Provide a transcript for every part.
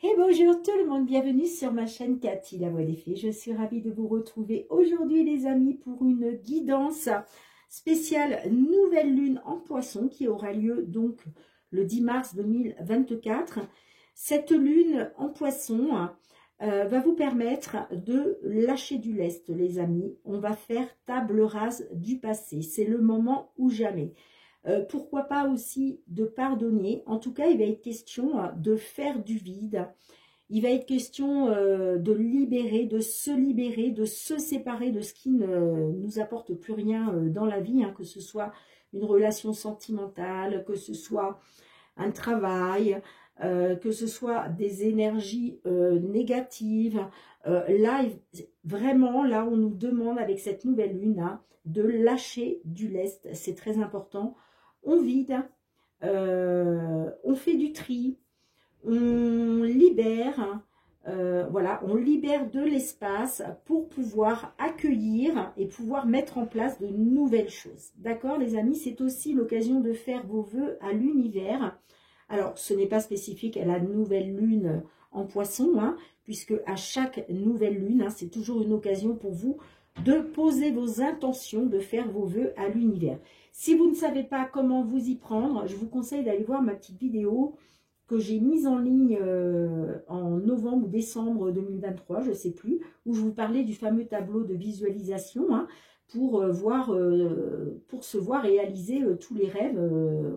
Et bonjour tout le monde, bienvenue sur ma chaîne Cathy, la voix des fées. Je suis ravie de vous retrouver aujourd'hui les amis pour une guidance spéciale nouvelle lune en poisson qui aura lieu donc le 10 mars 2024. Cette lune en poisson va vous permettre de lâcher du lest les amis. On va faire table rase du passé, c'est le moment ou jamais. Pourquoi pas aussi de pardonner. En tout cas, il va être question de faire du vide. Il va être question de libérer, de se séparer de ce qui ne nous apporte plus rien dans la vie, hein, que ce soit une relation sentimentale, que ce soit un travail, que ce soit des énergies négatives. Là, vraiment, là, on nous demande avec cette nouvelle lune hein, de lâcher du lest. C'est très important. On vide, on fait du tri, on libère, voilà, on libère de l'espace pour pouvoir accueillir et pouvoir mettre en place de nouvelles choses. D'accord les amis, c'est aussi l'occasion de faire vos vœux à l'univers. Alors, ce n'est pas spécifique à la nouvelle lune en poisson, hein, puisque à chaque nouvelle lune, hein, c'est toujours une occasion pour vous de poser vos intentions, de faire vos vœux à l'univers. Si vous ne savez pas comment vous y prendre, je vous conseille d'aller voir ma petite vidéo que j'ai mise en ligne en novembre ou décembre 2023, je ne sais plus, où je vous parlais du fameux tableau de visualisation hein, pour se voir réaliser tous les rêves,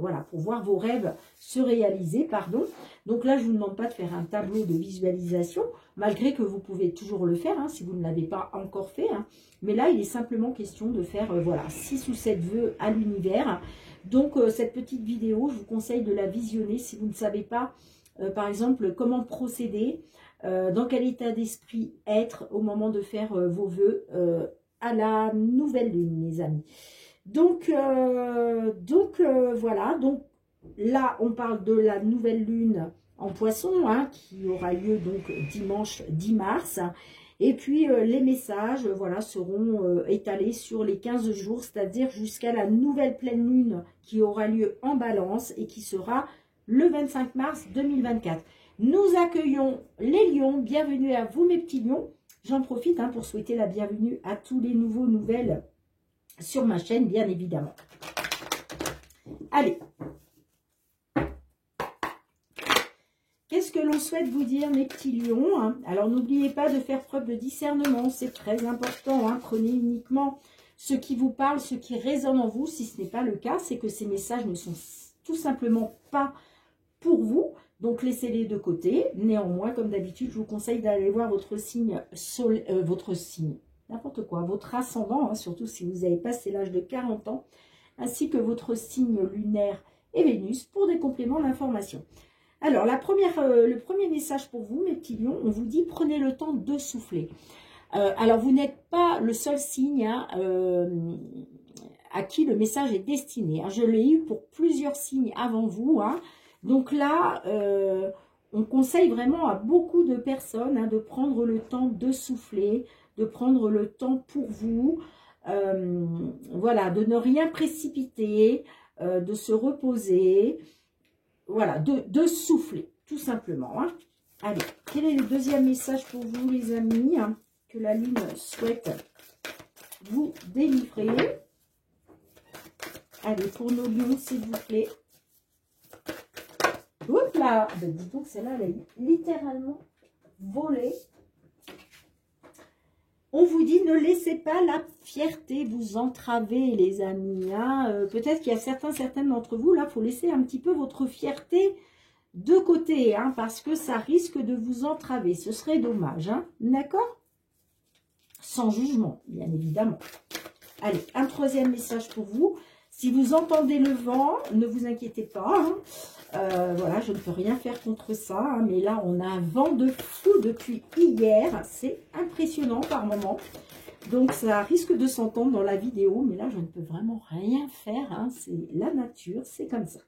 voilà, pour voir vos rêves se réaliser, pardon. Donc là, je ne vous demande pas de faire un tableau de visualisation, malgré que vous pouvez toujours le faire, hein, si vous ne l'avez pas encore fait. Hein. Mais là, il est simplement question de faire, voilà, 6 ou 7 vœux à l'univers. Donc, cette petite vidéo, je vous conseille de la visionner si vous ne savez pas, par exemple, comment procéder, dans quel état d'esprit être au moment de faire vos vœux à la nouvelle lune, les amis. Donc voilà, donc là, on parle de la nouvelle lune en poisson, hein, qui aura lieu donc dimanche 10 mars. Et puis, les messages, voilà, seront étalés sur les 15 jours, c'est-à-dire jusqu'à la nouvelle pleine lune qui aura lieu en balance et qui sera le 25 mars 2024. Nous accueillons les lions. Bienvenue à vous, mes petits lions. J'en profite hein, pour souhaiter la bienvenue à tous les nouvelles sur ma chaîne, bien évidemment. Allez. Qu'est-ce que l'on souhaite vous dire, mes petits lions hein? Alors, n'oubliez pas de faire preuve de discernement, c'est très important. Hein? Prenez uniquement ce qui vous parle, ce qui résonne en vous. Si ce n'est pas le cas, c'est que ces messages ne sont tout simplement pas pour vous. Donc, laissez-les de côté. Néanmoins, comme d'habitude, je vous conseille d'aller voir votre signe, n'importe quoi, votre ascendant, hein, surtout si vous avez passé l'âge de 40 ans, ainsi que votre signe lunaire et Vénus pour des compléments d'information. Alors, le premier message pour vous, mes petits lions, on vous dit prenez le temps de souffler. Alors, vous n'êtes pas le seul signe hein, à qui le message est destiné. Hein. Je l'ai eu pour plusieurs signes avant vous. Hein. Donc là, on conseille vraiment à beaucoup de personnes hein, de prendre le temps de souffler, de prendre le temps pour vous, voilà, de ne rien précipiter, de se reposer. Voilà, de souffler, tout simplement. Hein. Allez, quel est le deuxième message pour vous, les amis, hein, que la lune souhaite vous délivrer? Allez, pour nos lions, s'il vous plaît. Oups là, ben, dis donc, celle-là, elle a littéralement volé. On vous dit, ne laissez pas la fierté vous entraver, les amis. Hein. Peut-être qu'il y a certaines d'entre vous, là, il faut laisser un petit peu votre fierté de côté, hein, parce que ça risque de vous entraver. Ce serait dommage, hein, d'accord? Sans jugement, bien évidemment. Allez, un troisième message pour vous. Si vous entendez le vent, ne vous inquiétez pas. Hein. Voilà, je ne peux rien faire contre ça. Hein, mais là, on a un vent de fou depuis hier. C'est impressionnant par moment. Donc, ça risque de s'entendre dans la vidéo. Mais là, je ne peux vraiment rien faire. Hein, c'est la nature, c'est comme ça.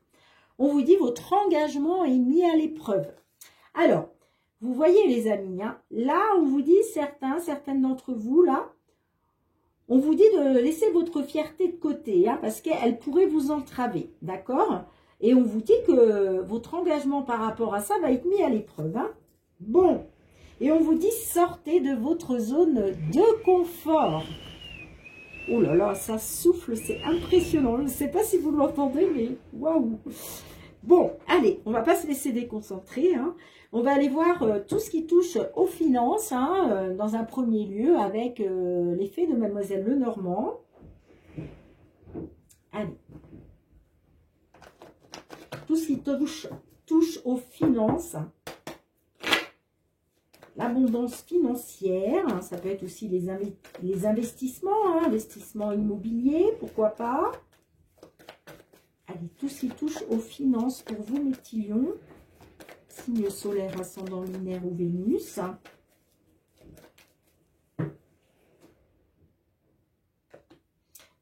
On vous dit, votre engagement est mis à l'épreuve. Alors, vous voyez les amis, hein, là, on vous dit, certaines d'entre vous, là, on vous dit de laisser votre fierté de côté, hein, parce qu'elle pourrait vous entraver, d'accord? Et on vous dit que votre engagement par rapport à ça va être mis à l'épreuve. Hein. Bon, et on vous dit, sortez de votre zone de confort. Oh là là, ça souffle, c'est impressionnant. Je ne sais pas si vous l'entendez, mais waouh. Bon, allez, on ne va pas se laisser déconcentrer. Hein. On va aller voir tout ce qui touche aux finances, hein, dans un premier lieu, avec l'effet de Mademoiselle Lenormand. Allez. Tout ce qui touche aux finances. L'abondance financière, hein, ça peut être aussi les investissements, hein, investissements immobiliers, pourquoi pas. Allez, tout ce qui touche aux finances pour vous, mes petits lions. Signe solaire, ascendant lunaire ou Vénus.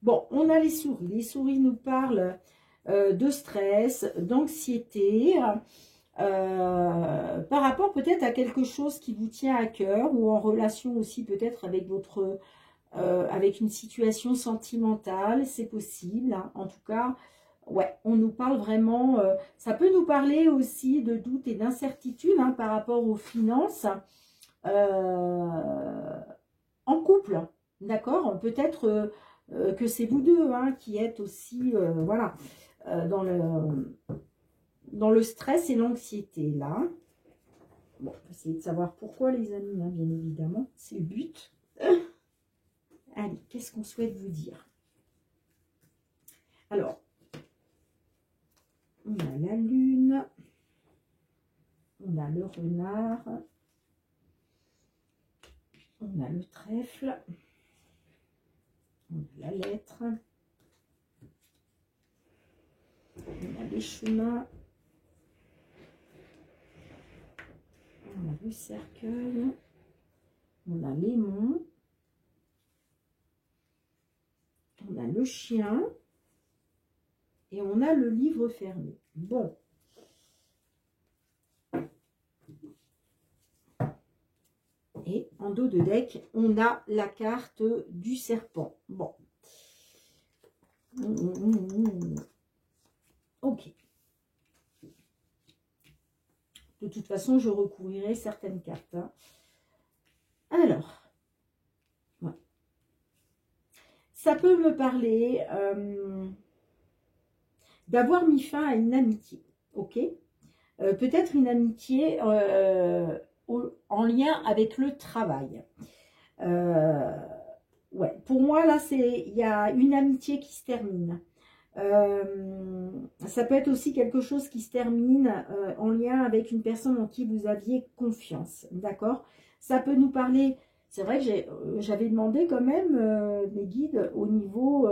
Bon, on a les souris. Les souris nous parlent de stress, d'anxiété, par rapport peut-être à quelque chose qui vous tient à cœur ou en relation aussi peut-être avec avec une situation sentimentale, c'est possible. Hein. En tout cas, ouais, on nous parle vraiment, ça peut nous parler aussi de doute et d'incertitude hein, par rapport aux finances en couple, d'accord? Peut-être que c'est vous deux hein, qui êtes aussi, voilà, dans le stress et l'anxiété, là. Bon, on va essayer de savoir pourquoi, les amis, hein, bien évidemment. C'est le but. Allez, qu'est-ce qu'on souhaite vous dire? Alors, on a la lune. On a le renard. On a le trèfle. On a la lettre. On a les chemins. On a le cercueil, on a l'aimant, on a le chien et on a le livre fermé. Bon. Et en dos de deck, on a la carte du serpent. Bon. Ok. De toute façon, je recouvrirai certaines cartes. Hein. Alors, ouais. Ça peut me parler d'avoir mis fin à une amitié, ok? Peut-être une amitié en lien avec le travail. Ouais, pour moi, là, il y a une amitié qui se termine. Ça peut être aussi quelque chose qui se termine en lien avec une personne en qui vous aviez confiance, d'accord? Ça peut nous parler, c'est vrai que j'avais demandé quand même mes guides au niveau,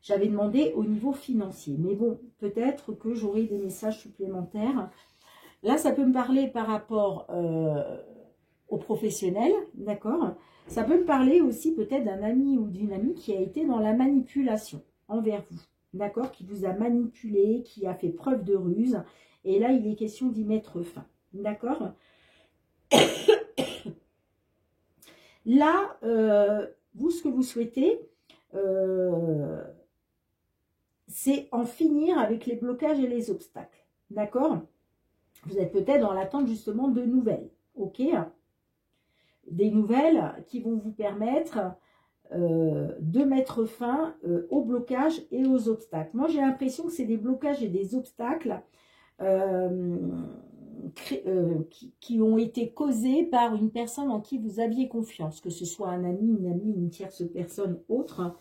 j'avais demandé au niveau financier, mais bon, peut-être que j'aurai des messages supplémentaires. Là, ça peut me parler par rapport aux professionnels, d'accord? Ça peut me parler aussi peut-être d'un ami ou d'une amie qui a été dans la manipulation envers vous, d'accord? Qui vous a manipulé, qui a fait preuve de ruse. Et là, il est question d'y mettre fin, d'accord? Là, vous, ce que vous souhaitez, c'est en finir avec les blocages et les obstacles, d'accord? Vous êtes peut-être dans l'attente justement de nouvelles, ok? Des nouvelles qui vont vous permettre de mettre fin aux blocages et aux obstacles. Moi, j'ai l'impression que c'est des blocages et des obstacles qui ont été causés par une personne en qui vous aviez confiance, que ce soit un ami, une amie, une tierce personne autre.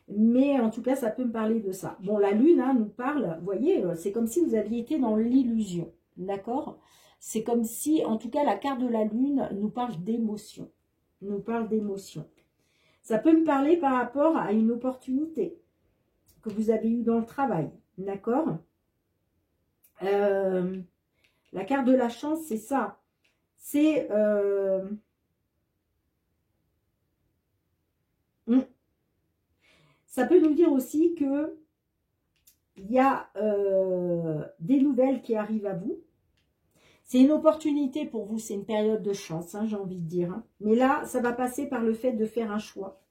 Mais en tout cas, ça peut me parler de ça. Bon, la lune hein, nous parle, vous voyez, c'est comme si vous aviez été dans l'illusion, d'accord? C'est comme si, en tout cas, la carte de la lune nous parle d'émotion. Nous parle d'émotion. Ça peut me parler par rapport à une opportunité que vous avez eue dans le travail, d'accord? La carte de la chance, c'est ça. C'est... Ça peut nous dire aussi que il y a des nouvelles qui arrivent à vous. C'est une opportunité pour vous, c'est une période de chance, hein, j'ai envie de dire. Hein. Mais là, ça va passer par le fait de faire un choix.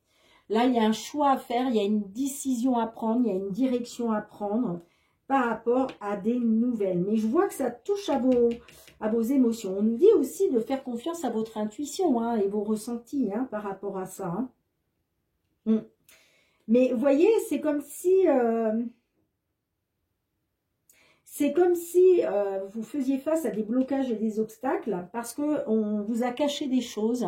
Là, il y a un choix à faire, il y a une décision à prendre, il y a une direction à prendre par rapport à des nouvelles. Mais je vois que ça touche à à vos émotions. On nous dit aussi de faire confiance à votre intuition hein, et vos ressentis hein, par rapport à ça. Hein. Mais vous voyez, c'est comme si... vous faisiez face à des blocages et des obstacles parce qu'on vous a caché des choses.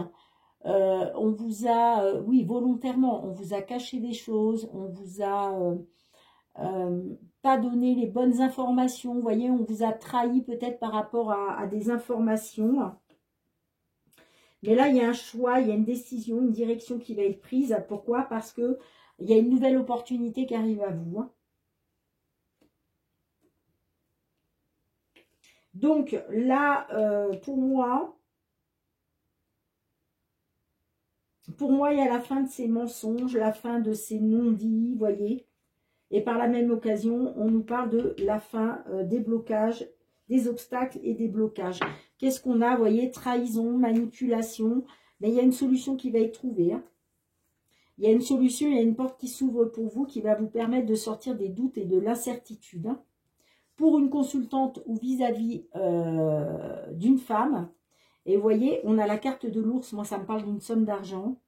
On vous a, oui, volontairement, on vous a caché des choses. On vous a pas donné les bonnes informations. Vous voyez, on vous a trahi peut-être par rapport à des informations. Mais là, il y a un choix, il y a une décision, une direction qui va être prise. Pourquoi? Parce que il y a une nouvelle opportunité qui arrive à vous. Hein. Donc là, pour moi, il y a la fin de ces mensonges, la fin de ces non-dits, vous voyez. Et par la même occasion, on nous parle de la fin des blocages, des obstacles et des blocages. Qu'est-ce qu'on a? Vous voyez, trahison, manipulation. Mais il y a une solution qui va être trouvée. Hein. Il y a une solution, il y a une porte qui s'ouvre pour vous qui va vous permettre de sortir des doutes et de l'incertitude. Hein. Pour une consultante ou vis-à-vis d'une femme. Et vous voyez, on a la carte de l'ours. Moi, ça me parle d'une somme d'argent.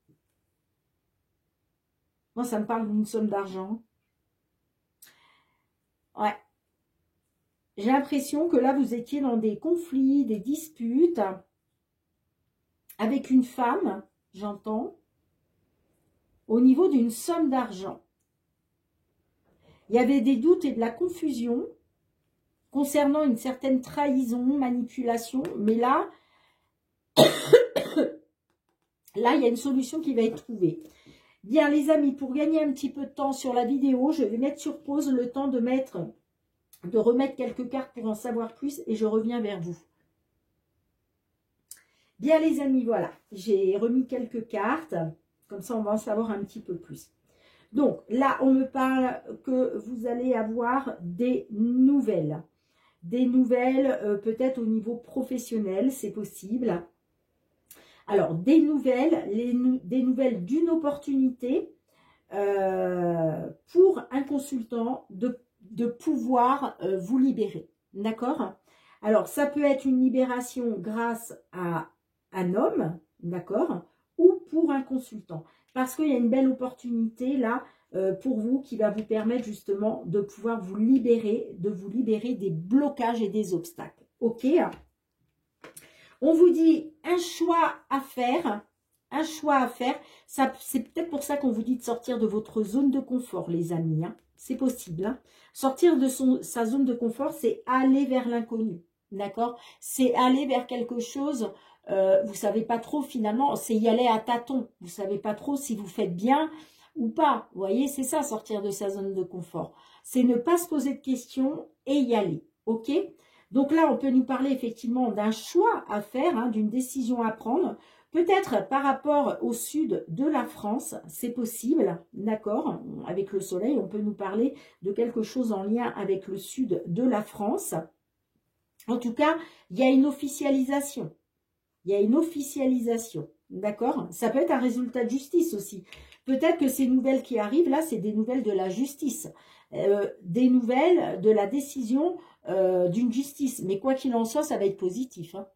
Moi, ça me parle d'une somme d'argent. Ouais. J'ai l'impression que là, vous étiez dans des conflits, des disputes avec une femme, j'entends, au niveau d'une somme d'argent. Il y avait des doutes et de la confusion concernant une certaine trahison, manipulation, mais là, là, il y a une solution qui va être trouvée. Bien, les amis, pour gagner un petit peu de temps sur la vidéo, je vais mettre sur pause le temps de remettre quelques cartes pour en savoir plus et je reviens vers vous. Bien, les amis, voilà, j'ai remis quelques cartes, comme ça on va en savoir un petit peu plus. Donc, là, on me parle que vous allez avoir des nouvelles. Des nouvelles, peut-être au niveau professionnel, c'est possible. Alors, des nouvelles, des nouvelles d'une opportunité pour un consultant de pouvoir vous libérer. D'accord? Alors, ça peut être une libération grâce à un homme, d'accord? Ou pour un consultant. Parce qu'il y a une belle opportunité là pour vous qui va vous permettre justement de pouvoir vous libérer des blocages et des obstacles. Ok? On vous dit un choix à faire. Un choix à faire. C'est peut-être pour ça qu'on vous dit de sortir de votre zone de confort, les amis. Hein. C'est possible. Hein. Sortir de sa zone de confort, c'est aller vers l'inconnu. D'accord? C'est aller vers quelque chose, vous ne savez pas trop finalement, c'est y aller à tâtons. Vous ne savez pas trop si vous faites bien ou pas. Vous voyez, c'est ça, sortir de sa zone de confort. C'est ne pas se poser de questions et y aller. Ok? Donc là, on peut nous parler effectivement d'un choix à faire, hein, d'une décision à prendre. Peut-être par rapport au sud de la France, c'est possible, d'accord? Avec le soleil, on peut nous parler de quelque chose en lien avec le sud de la France. En tout cas, il y a une officialisation. Il y a une officialisation, d'accord? Ça peut être un résultat de justice aussi. Peut-être que ces nouvelles qui arrivent, là, c'est des nouvelles de la justice. Des nouvelles de la décision d'une justice. Mais quoi qu'il en soit, ça va être positif. Hein.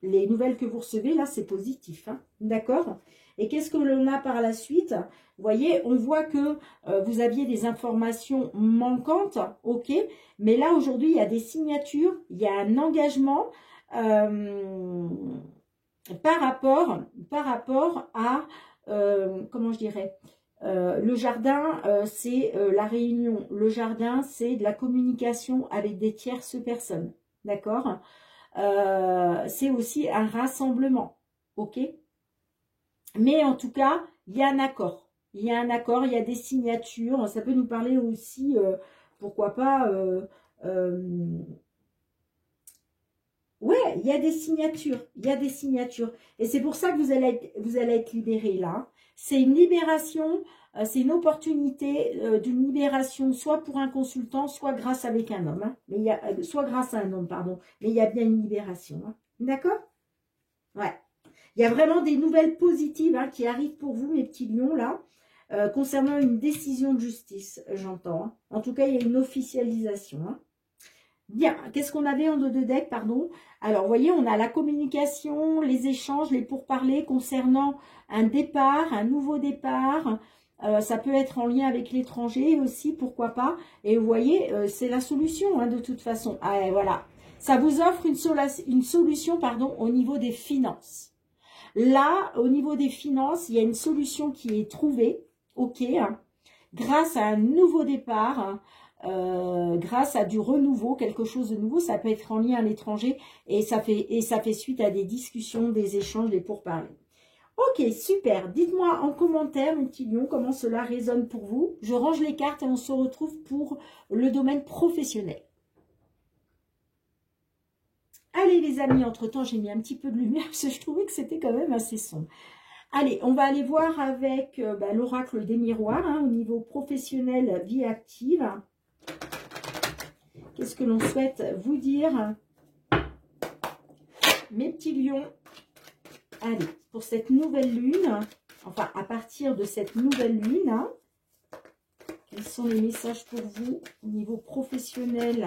Les nouvelles que vous recevez, là, c'est positif. Hein. D'accord? Et qu'est-ce que l'on a par la suite? Vous voyez, on voit que vous aviez des informations manquantes, ok? Mais là, aujourd'hui, il y a des signatures, il y a un engagement par rapport à, comment je dirais, le jardin, c'est la réunion. Le jardin, c'est de la communication avec des tierces personnes. D'accord? C'est aussi un rassemblement. Ok? Mais en tout cas, il y a un accord. Il y a un accord, il y a des signatures. Ça peut nous parler aussi, pourquoi pas... ouais, il y a des signatures. Il y a des signatures. Et c'est pour ça que vous allez être libérés là. C'est une libération, c'est une opportunité d'une libération, soit pour un consultant, soit grâce avec un homme. Hein. Mais il y a, soit grâce à un homme, pardon. Mais il y a bien une libération. Hein. D'accord? Ouais. Il y a vraiment des nouvelles positives hein, qui arrivent pour vous, mes petits lions, là, concernant une décision de justice, j'entends. Hein. En tout cas, il y a une officialisation. Hein. Bien, qu'est-ce qu'on avait en dos de deck, pardon? Alors, vous voyez, on a la communication, les échanges, les pourparlers concernant un départ, un nouveau départ. Ça peut être en lien avec l'étranger aussi, pourquoi pas. Et vous voyez, c'est la solution, hein, de toute façon. Ah, voilà, ça vous offre une solution, pardon, au niveau des finances. Là, au niveau des finances, il y a une solution qui est trouvée, ok, hein, grâce à un nouveau départ, hein, grâce à du renouveau, quelque chose de nouveau. Ça peut être en lien à l'étranger et ça fait suite à des discussions, des échanges, des pourparlers. Ok, super. Dites-moi en commentaire, mes petits lions, comment cela résonne pour vous. Je range les cartes et on se retrouve pour le domaine professionnel. Allez les amis, entre-temps, j'ai mis un petit peu de lumière parce que je trouvais que c'était quand même assez sombre. Allez, on va aller voir avec l'oracle des miroirs, hein, au niveau professionnel, vie active. Qu'est-ce que l'on souhaite vous dire, mes petits lions? Allez, pour cette nouvelle lune, enfin à partir de cette nouvelle lune, hein, quels sont les messages pour vous au niveau professionnel,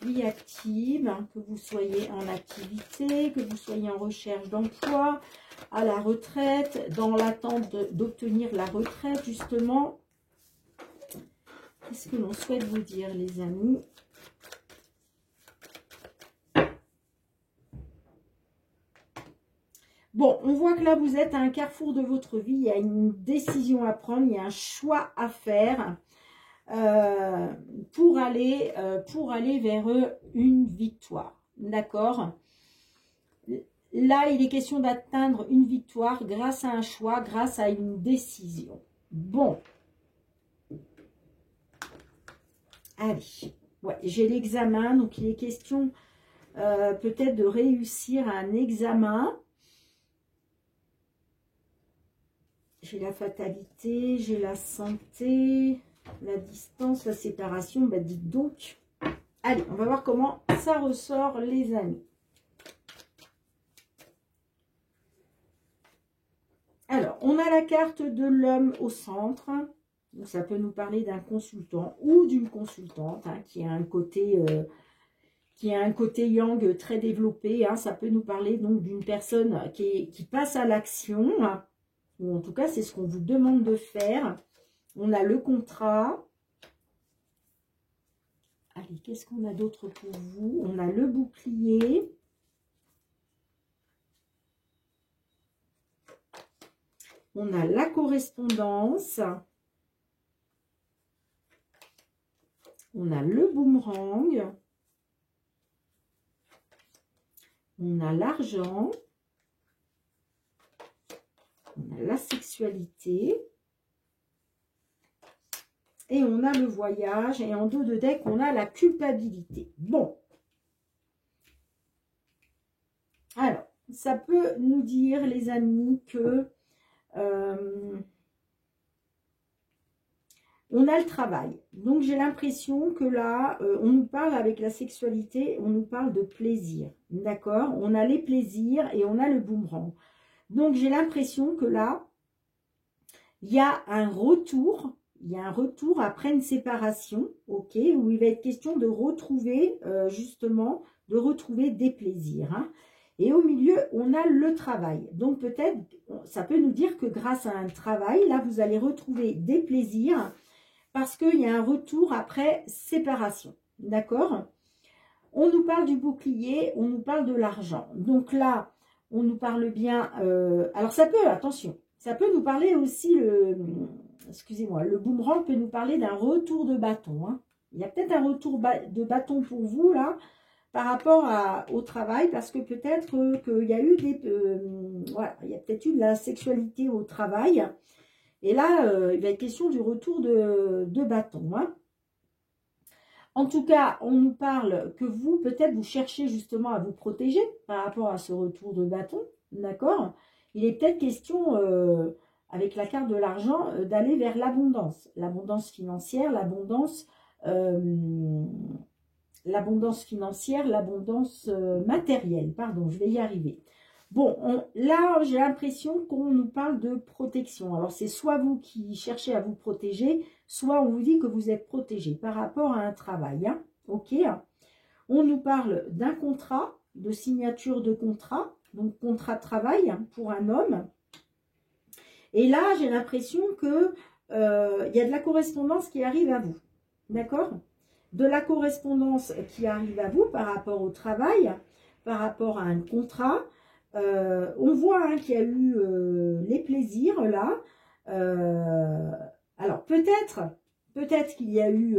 vie active, hein, que vous soyez en activité, que vous soyez en recherche d'emploi, à la retraite, dans l'attente d'obtenir la retraite justement. Qu'est-ce que l'on souhaite vous dire, les amis? Bon, on voit que là, vous êtes à un carrefour de votre vie. Il y a une décision à prendre, il y a un choix à faire pour aller vers une victoire. D'accord? Là, il est question d'atteindre une victoire grâce à un choix, grâce à une décision. Bon. Allez, ouais, j'ai l'examen, donc il est question peut-être de réussir un examen. J'ai la fatalité, j'ai la santé, la distance, la séparation, bah dites donc. Allez, on va voir comment ça ressort, les amis. Alors, on a la carte de l'homme au centre. Donc, ça peut nous parler d'un consultant ou d'une consultante, hein, qui a un côté yang très développé. Hein. Ça peut nous parler donc d'une personne qui passe à l'action, hein, ou en tout cas, c'est ce qu'on vous demande de faire. On a le contrat. Allez, qu'est-ce qu'on a d'autre pour vous? On a le bouclier. On a la correspondance. On a le boomerang. On a l'argent. On a la sexualité. Et on a le voyage. Et en dos de deck, on a la culpabilité. Bon. Alors, ça peut nous dire, les amis, que on a le travail. Donc, j'ai l'impression que là, on nous parle avec la sexualité, on nous parle de plaisir. D'accord? On a les plaisirs et on a le boomerang. Donc, j'ai l'impression que là, il y a un retour. Il y a un retour après une séparation, ok, où il va être question de retrouver, justement, de retrouver des plaisirs. Hein. Et au milieu, on a le travail. Donc, peut-être, ça peut nous dire que grâce à un travail, là, vous allez retrouver des plaisirs parce qu'il y a un retour après séparation. D'accord? On nous parle du bouclier, on nous parle de l'argent. Donc là, on nous parle bien... alors, ça peut, attention, ça peut nous parler aussi, excusez-moi, le boomerang peut nous parler d'un retour de bâton. Hein. Il y a peut-être un retour de bâton pour vous, là, par rapport au travail, parce que peut-être qu'il y a eu des... voilà, il y a peut-être eu de la sexualité au travail. Et là, il va être question du retour de bâton. Hein. En tout cas, on nous parle que vous, peut-être, vous cherchez justement à vous protéger par rapport à ce retour de bâton. D'accord? Il est peut-être question, avec la carte de l'argent, d'aller vers l'abondance. L'abondance financière, l'abondance financière, l'abondance matérielle. Pardon, je vais y arriver. Bon, là, j'ai l'impression qu'on nous parle de protection. Alors, c'est soit vous qui cherchez à vous protéger, soit on vous dit que vous êtes protégé par rapport à un travail. Hein. ok. On nous parle d'un contrat, de signature de contrat, donc contrat de travail pour un homme. Et là, j'ai l'impression que y a de la correspondance qui arrive à vous, d'accord? De la correspondance qui arrive à vous par rapport au travail, par rapport à un contrat. On voit hein, qu'il y a eu les plaisirs là. Alors peut-être qu'il y a eu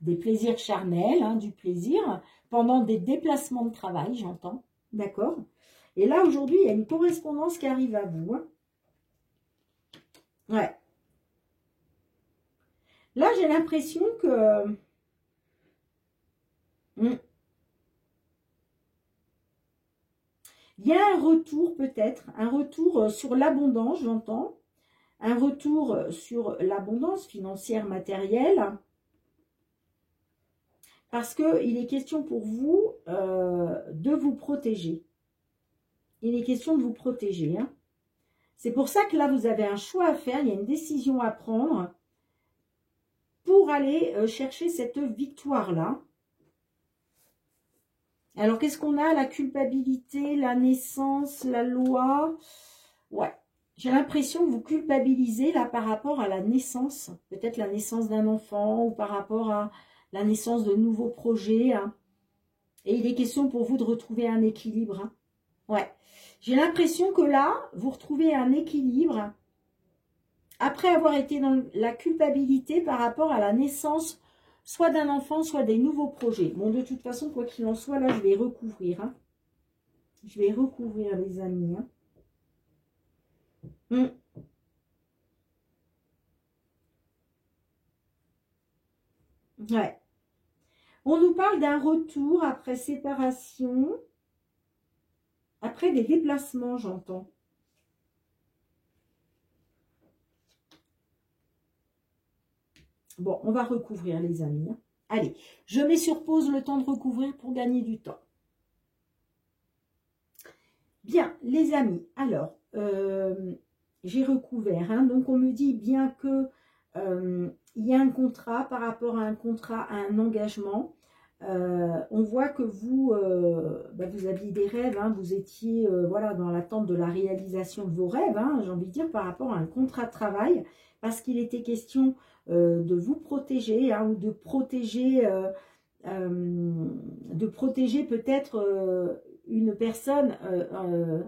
des plaisirs charnels, hein, du plaisir, pendant des déplacements de travail, j'entends, d'accord? Et là, aujourd'hui, il y a une correspondance qui arrive à vous. Hein. Ouais. Là, j'ai l'impression que... il y a un retour peut-être, un retour sur l'abondance, j'entends, un retour sur l'abondance financière, matérielle, parce qu'il est question pour vous de vous protéger. Il est question de vous protéger. Hein. C'est pour ça que là, vous avez un choix à faire, il y a une décision à prendre pour aller chercher cette victoire-là. Alors, qu'est-ce qu'on a? La culpabilité, la naissance, la loi. Ouais. J'ai l'impression que vous culpabilisez là par rapport à la naissance. Peut-être la naissance d'un enfant ou par rapport à la naissance de nouveaux projets. Hein. Et il est question pour vous de retrouver un équilibre. Hein. Ouais. J'ai l'impression que là, vous retrouvez un équilibre après avoir été dans la culpabilité par rapport à la naissance soit d'un enfant, soit des nouveaux projets. Bon, de toute façon, quoi qu'il en soit, là, je vais recouvrir. Hein. Je vais recouvrir, les amis. Hein. Ouais. On nous parle d'un retour après séparation, après des déplacements, j'entends. Bon, on va recouvrir, les amis. Hein. Allez, je mets sur pause le temps de recouvrir pour gagner du temps. Bien, les amis, alors, j'ai recouvert. Hein, donc, on me dit bien que il y a un contrat par rapport à un contrat, à un engagement. On voit que vous, vous aviez des rêves, hein, vous étiez voilà, dans l'attente de la réalisation de vos rêves, hein, j'ai envie de dire, par rapport à un contrat de travail, parce qu'il était question de vous protéger hein, ou de protéger peut-être une personne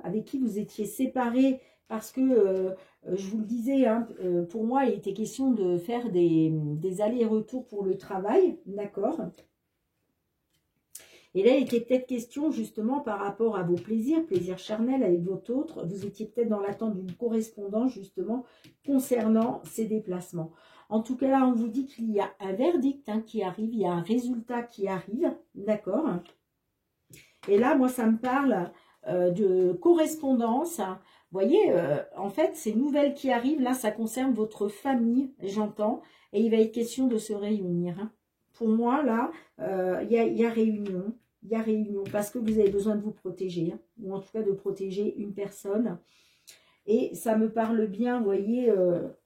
avec qui vous étiez séparés, parce que, je vous le disais, hein, pour moi, il était question de faire des allers-retours pour le travail, d'accord? Et là, il était peut-être question, justement, par rapport à vos plaisirs charnels avec votre autre, vous étiez peut-être dans l'attente d'une correspondance, justement, concernant ces déplacements. En tout cas, là, on vous dit qu'il y a un verdict hein, qui arrive, il y a un résultat qui arrive, d'accord? Et là, moi, ça me parle de correspondance. Vous voyez, en fait, ces nouvelles qui arrivent, là, ça concerne votre famille, j'entends, et il va être question de se réunir. Hein. Pour moi, là, il y a réunion. Il y a réunion parce que vous avez besoin de vous protéger, hein, ou en tout cas de protéger une personne. Et ça me parle bien, vous voyez,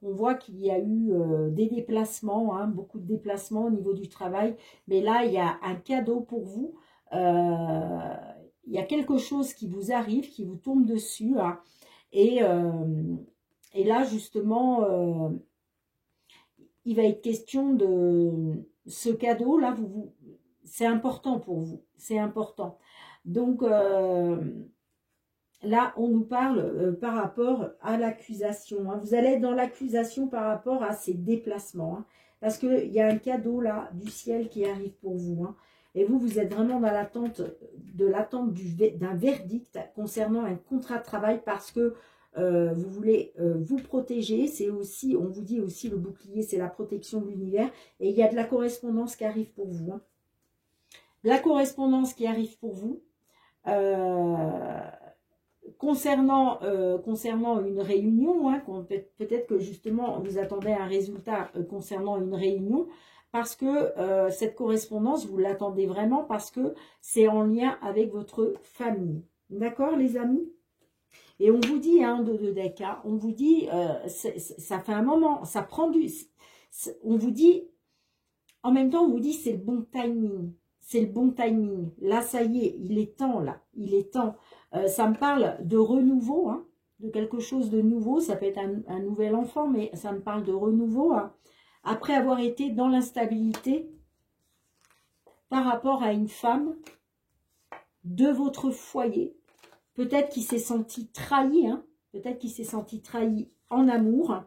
on voit qu'il y a eu des déplacements, hein, beaucoup de déplacements au niveau du travail. Mais là, il y a un cadeau pour vous. Il y a quelque chose qui vous arrive, qui vous tombe dessus. Hein, et là, justement, il va être question de ce cadeau. Là, c'est important pour vous. C'est important. Donc, là, on nous parle par rapport à l'accusation. Hein. Vous allez être dans l'accusation par rapport à ces déplacements. Hein, parce qu'il y a un cadeau là du ciel qui arrive pour vous. Hein. Et vous êtes vraiment dans l'attente d'un verdict concernant un contrat de travail parce que vous voulez vous protéger. C'est aussi, on vous dit aussi, le bouclier, c'est la protection de l'univers. Et il y a de la correspondance qui arrive pour vous. Hein. La correspondance qui arrive pour vous. Concernant une réunion, hein, peut-être que justement vous attendez un résultat concernant une réunion, parce que cette correspondance, vous l'attendez vraiment parce que c'est en lien avec votre famille. D'accord les amis? Et on vous dit, hein, de deck, hein, on vous dit, ça fait un moment, ça prend du... On vous dit, En même temps, on vous dit c'est le bon timing. C'est le bon timing. Là, ça y est, il est temps, là. Il est temps. Ça me parle de renouveau, hein, de quelque chose de nouveau. Ça peut être un nouvel enfant, mais ça me parle de renouveau. Hein. Après avoir été dans l'instabilité par rapport à une femme de votre foyer, peut-être qu'il s'est senti trahi, hein, peut-être qu'il s'est senti trahi en amour.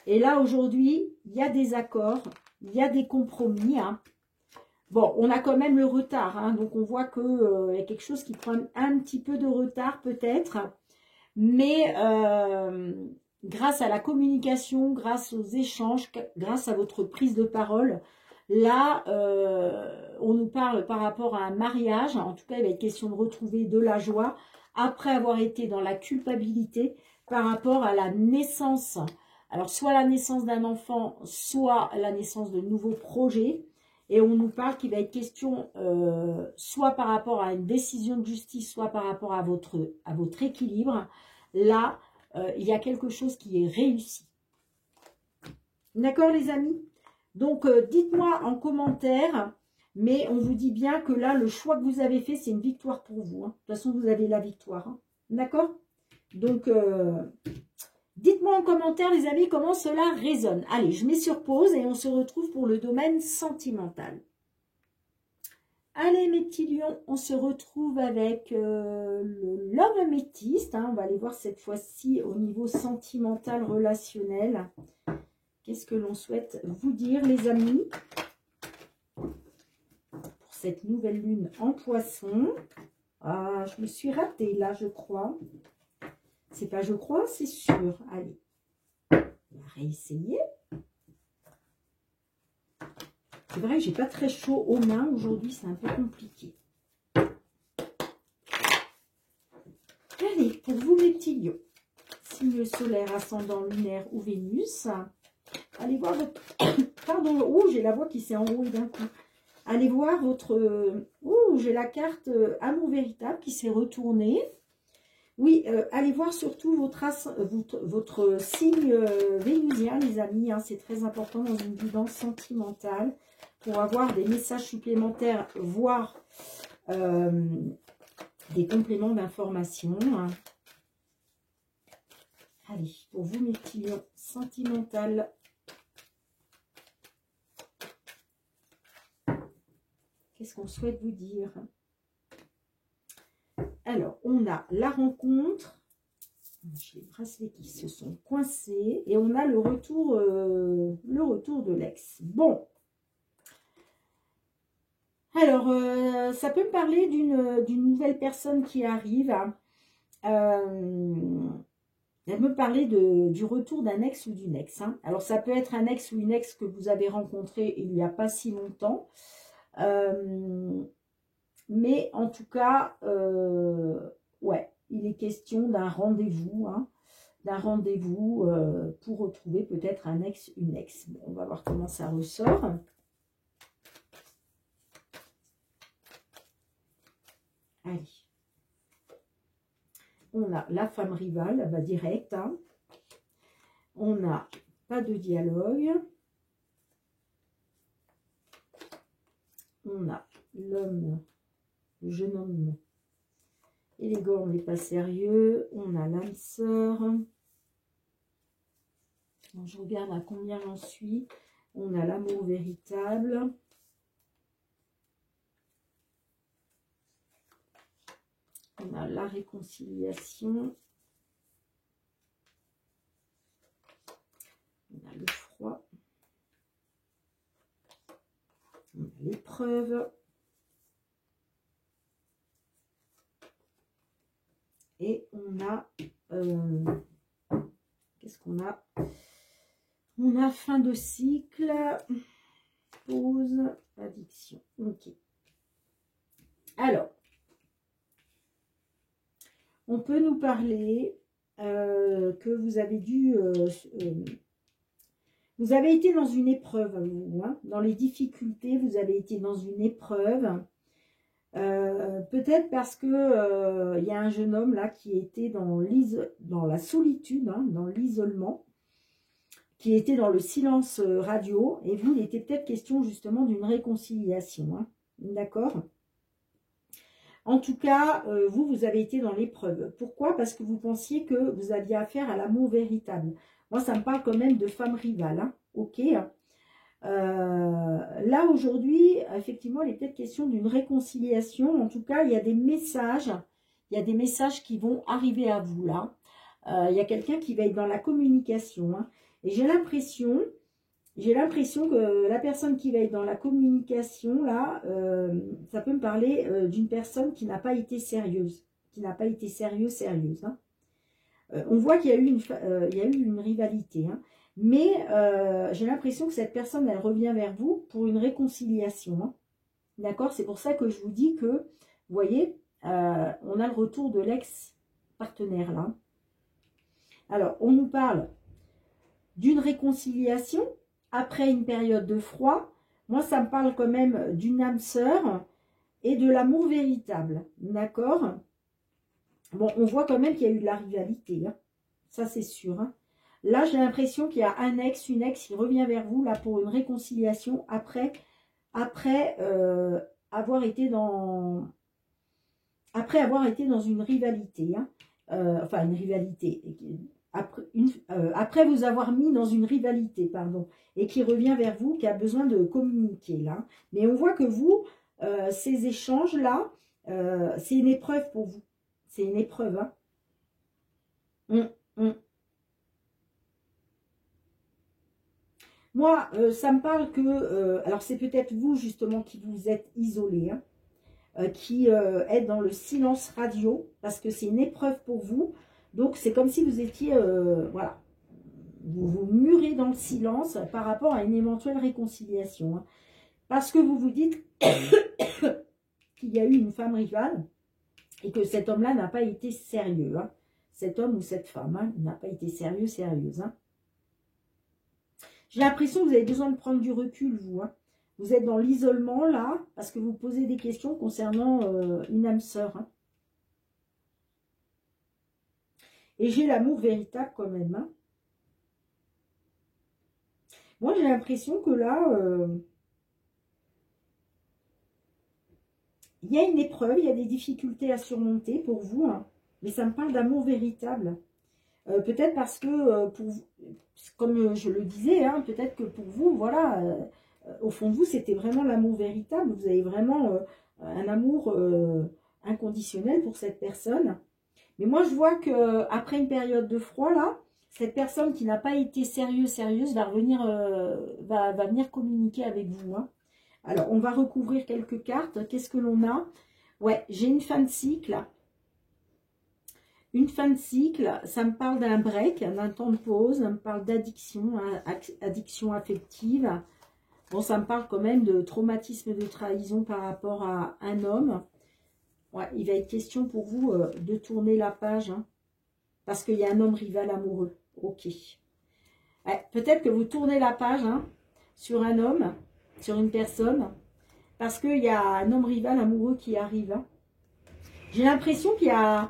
Et là, aujourd'hui, il y a des accords, il y a des compromis. Hein. Bon, on a quand même le retard, hein, donc on voit qu'il y a quelque chose qui prend un petit peu de retard peut-être. Mais grâce à la communication, grâce aux échanges, grâce à votre prise de parole, là, on nous parle par rapport à un mariage. En tout cas, il va être question de retrouver de la joie après avoir été dans la culpabilité par rapport à la naissance. Alors, soit la naissance d'un enfant, soit la naissance de nouveaux projets. Et on nous parle qu'il va être question soit par rapport à une décision de justice, soit par rapport à votre équilibre. Là, il y a quelque chose qui est réussi. D'accord, les amis? Donc, dites-moi en commentaire, mais on vous dit bien que là, le choix que vous avez fait, c'est une victoire pour vous. Hein. De toute façon, vous avez la victoire. Hein. D'accord? Donc, dites-moi en commentaire, les amis, comment cela résonne. Allez, je mets sur pause et on se retrouve pour le domaine sentimental. Allez, mes petits lions, on se retrouve avec l'homme améthyste. Hein. On va aller voir cette fois-ci au niveau sentimental, relationnel. Qu'est-ce que l'on souhaite vous dire, les amis, pour cette nouvelle lune en poisson. Ah, je me suis ratée là, je crois. C'est pas je crois, c'est sûr. Allez, on va réessayer. C'est vrai que j'ai pas très chaud aux mains aujourd'hui, c'est un peu compliqué. Allez, pour vous les petits lions, signe solaire, ascendant, lunaire ou Vénus, allez voir votre... Pardon, oh, j'ai la voix qui s'est enrouée d'un coup. Allez voir votre... Oh, j'ai la carte Amour véritable qui s'est retournée. Oui, allez voir surtout votre signe vénusien, les amis. Hein, c'est très important dans une guidance sentimentale pour avoir des messages supplémentaires, voire des compléments d'information. Hein. Allez, pour vous, mes petits lions, sentimental. Qu'est-ce qu'on souhaite vous dire? Alors, on a la rencontre. J'ai les bracelets qui se sont coincés. Et on a le retour de l'ex. Bon. Alors, ça peut me parler d'une nouvelle personne qui arrive. Elle me parlait du retour d'un ex ou d'une ex. Hein. Alors, ça peut être un ex ou une ex que vous avez rencontré il n'y a pas si longtemps. Mais en tout cas, ouais, il est question d'un rendez-vous. Hein, d'un rendez-vous pour retrouver peut-être un ex, une ex. Bon, on va voir comment ça ressort. Allez. On a la femme rivale, bah direct. Hein. On n'a pas de dialogue. On a l'homme, le jeune homme élégant mais pas sérieux. On a l'âme sœur. Je regarde à combien j'en suis. On a l'amour véritable. On a la réconciliation. On a le froid. On a l'épreuve. Et on a... qu'est-ce qu'on a? On a fin de cycle. Pause. Addiction. Ok. Alors. On peut nous parler que vous avez dû... vous avez été dans une épreuve, vous, hein, dans les difficultés, vous avez été dans une épreuve. Peut-être parce que y a un jeune homme là qui était dans la solitude, hein, dans l'isolement, qui était dans le silence radio. Et vous, il était peut-être question justement d'une réconciliation. Hein. D'accord? En tout cas, vous avez été dans l'épreuve. Pourquoi? Parce que vous pensiez que vous aviez affaire à l'amour véritable. Moi, ça me parle quand même de femme rivale. Hein. Ok. Là, aujourd'hui, effectivement, il est peut-être question d'une réconciliation. En tout cas, il y a des messages. Il y a des messages qui vont arriver à vous, là. Il y a quelqu'un qui va être dans la communication. Hein. Et j'ai l'impression que la personne qui va être dans la communication, là, ça peut me parler d'une personne qui n'a pas été sérieuse. Qui n'a pas été sérieuse. Hein. On voit qu'il y a eu une rivalité. Hein. Mais j'ai l'impression que cette personne, elle revient vers vous pour une réconciliation. Hein. D'accord? C'est pour ça que je vous dis que, vous voyez, on a le retour de l'ex-partenaire, là. Alors, on nous parle d'une réconciliation après une période de froid. Moi, ça me parle quand même d'une âme sœur et de l'amour véritable. D'accord? Bon, on voit quand même qu'il y a eu de la rivalité. Hein. Ça, c'est sûr. Hein. Là, j'ai l'impression qu'il y a un ex, une ex qui revient vers vous là pour une réconciliation après avoir été dans une rivalité. Hein. Enfin, une rivalité. Après vous avoir mis dans une rivalité, pardon, et qui revient vers vous, qui a besoin de communiquer là. Mais on voit que vous, ces échanges-là, c'est une épreuve pour vous. C'est une épreuve. Hein. Moi, ça me parle que... alors, c'est peut-être vous, justement, qui vous êtes isolé, hein, qui êtes dans le silence radio, parce que c'est une épreuve pour vous. Donc, c'est comme si vous étiez... voilà. Vous vous murez dans le silence par rapport à une éventuelle réconciliation. Hein, parce que vous vous dites qu'il y a eu une femme rivale et que cet homme-là n'a pas été sérieux. Hein. Cet homme ou cette femme hein, n'a pas été sérieuse. Hein. J'ai l'impression que vous avez besoin de prendre du recul, vous. Hein. Vous êtes dans l'isolement, là, parce que vous posez des questions concernant une âme sœur. Hein. Et j'ai l'amour véritable quand même. Hein. Moi, j'ai l'impression que là, il y a une épreuve, il y a des difficultés à surmonter pour vous. Hein. Mais ça me parle d'amour véritable. Peut-être parce que, pour vous, comme je le disais, hein, peut-être que pour vous, voilà, au fond de vous, c'était vraiment l'amour véritable. Vous avez vraiment un amour inconditionnel pour cette personne. Mais moi, je vois qu'après une période de froid, là, cette personne qui n'a pas été sérieuse, va venir communiquer avec vous. Hein. Alors, on va recouvrir quelques cartes. Qu'est-ce que l'on a? Ouais, j'ai une fin de cycle. Une fin de cycle, ça me parle d'un break, d'un temps de pause, ça me parle d'addiction, hein, addiction affective. Bon, ça me parle quand même de traumatisme de trahison par rapport à un homme. Ouais, il va être question pour vous de tourner la page, hein, parce qu'il y a un homme rival amoureux. Ok. Ouais, peut-être que vous tournez la page hein, sur un homme, sur une personne, parce qu'il y a un homme rival amoureux qui arrive. Hein. J'ai l'impression qu'il y a...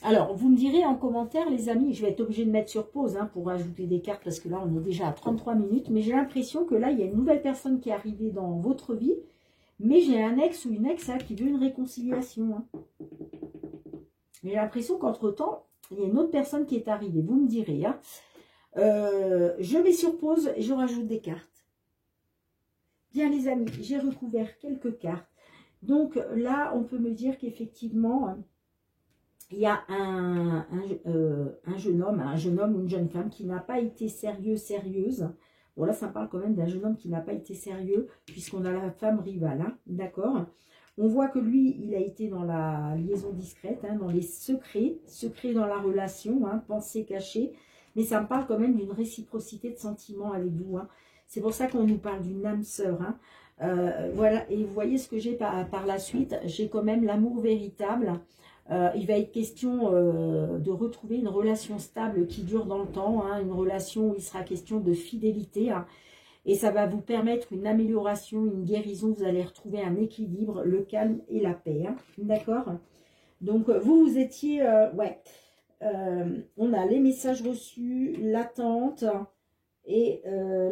Alors, vous me direz en commentaire, les amis, je vais être obligée de mettre sur pause hein, pour ajouter des cartes, parce que là, on est déjà à 33 minutes, mais j'ai l'impression que là, il y a une nouvelle personne qui est arrivée dans votre vie, mais j'ai un ex ou une ex hein, qui veut une réconciliation. Hein. J'ai l'impression qu'entre-temps, il y a une autre personne qui est arrivée, vous me direz. Hein. Je mets sur pause et je rajoute des cartes. Bien, les amis, j'ai recouvert quelques cartes. Donc là, on peut me dire qu'effectivement... il y a un jeune homme ou une jeune femme qui n'a pas été sérieuse. Bon, là, ça parle quand même d'un jeune homme qui n'a pas été sérieux, puisqu'on a la femme rivale, hein, d'accord? On voit que lui, il a été dans la liaison discrète, hein, dans les secrets dans la relation, hein, pensées cachées. Mais ça me parle quand même d'une réciprocité de sentiments avec vous. Hein. C'est pour ça qu'on nous parle d'une âme sœur. Hein. Voilà, et vous voyez ce que j'ai par la suite. J'ai quand même l'amour véritable. Il va être question de retrouver une relation stable qui dure dans le temps, hein, une relation où il sera question de fidélité, hein, et ça va vous permettre une amélioration, une guérison, vous allez retrouver un équilibre, le calme et la paix, hein, d'accord? Donc vous étiez, ouais, on a les messages reçus, l'attente, Et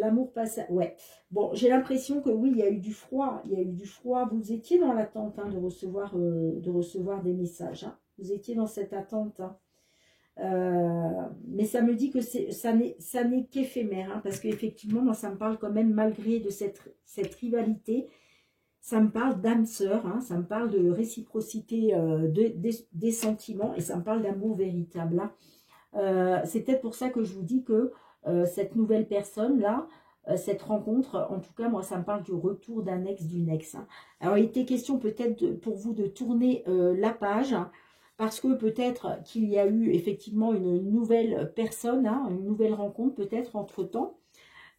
l'amour passe... Ouais. Bon, j'ai l'impression que oui, il y a eu du froid. Il y a eu du froid. Vous étiez dans l'attente hein, de recevoir des messages. Hein. Vous étiez dans cette attente. Hein. Mais ça me dit que ça n'est qu'éphémère. Hein, parce qu'effectivement, moi, ça me parle quand même, malgré de cette rivalité, ça me parle d'âme sœur. Hein, ça me parle de réciprocité des sentiments. Et ça me parle d'amour véritable. Hein. C'est peut-être pour ça que je vous dis que cette nouvelle personne-là, cette rencontre, en tout cas, moi, ça me parle du retour d'un ex, d'une ex. Hein. Alors, il était question peut-être pour vous de tourner la page, hein, parce que peut-être qu'il y a eu effectivement une nouvelle personne, hein, une nouvelle rencontre peut-être entre-temps.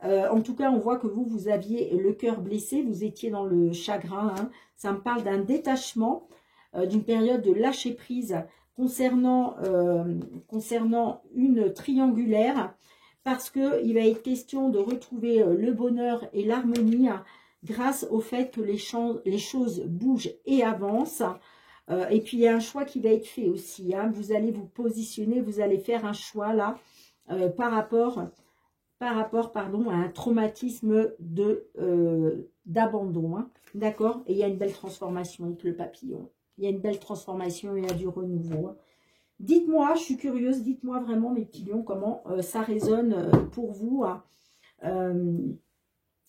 En tout cas, on voit que vous aviez le cœur blessé, vous étiez dans le chagrin. Hein. Ça me parle d'un détachement, d'une période de lâcher-prise concernant une triangulaire, parce qu'il va être question de retrouver le bonheur et l'harmonie grâce au fait que les choses bougent et avancent. Et puis, il y a un choix qui va être fait aussi. Hein. Vous allez vous positionner, vous allez faire un choix là par rapport pardon, à un traumatisme d'abandon. Hein. D'accord? Et il y a une belle transformation avec le papillon. Il y a une belle transformation, il y a du renouveau. Hein. Dites-moi, je suis curieuse, dites-moi vraiment, mes petits lions, comment ça résonne pour vous. Hein.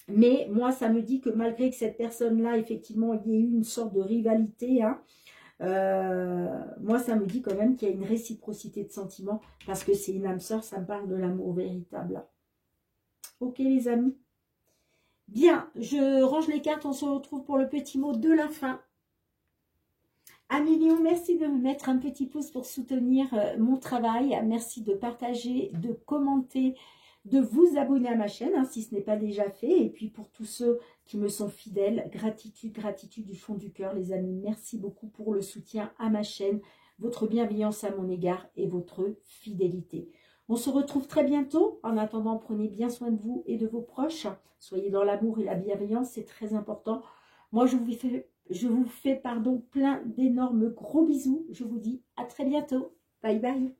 Mais moi, ça me dit que malgré que cette personne-là, effectivement, il y ait eu une sorte de rivalité, hein, moi, ça me dit quand même qu'il y a une réciprocité de sentiments, parce que c'est une âme sœur, ça me parle de l'amour véritable. Ok, les amis? Bien, je range les cartes, on se retrouve pour le petit mot de la fin. Amis lions, merci de me mettre un petit pouce pour soutenir mon travail. Merci de partager, de commenter, de vous abonner à ma chaîne, hein, si ce n'est pas déjà fait. Et puis pour tous ceux qui me sont fidèles, gratitude, gratitude du fond du cœur, les amis. Merci beaucoup pour le soutien à ma chaîne, votre bienveillance à mon égard et votre fidélité. On se retrouve très bientôt. En attendant, prenez bien soin de vous et de vos proches. Soyez dans l'amour et la bienveillance, c'est très important. Moi, je vous fais plein d'énormes gros bisous. Je vous dis à très bientôt. Bye bye.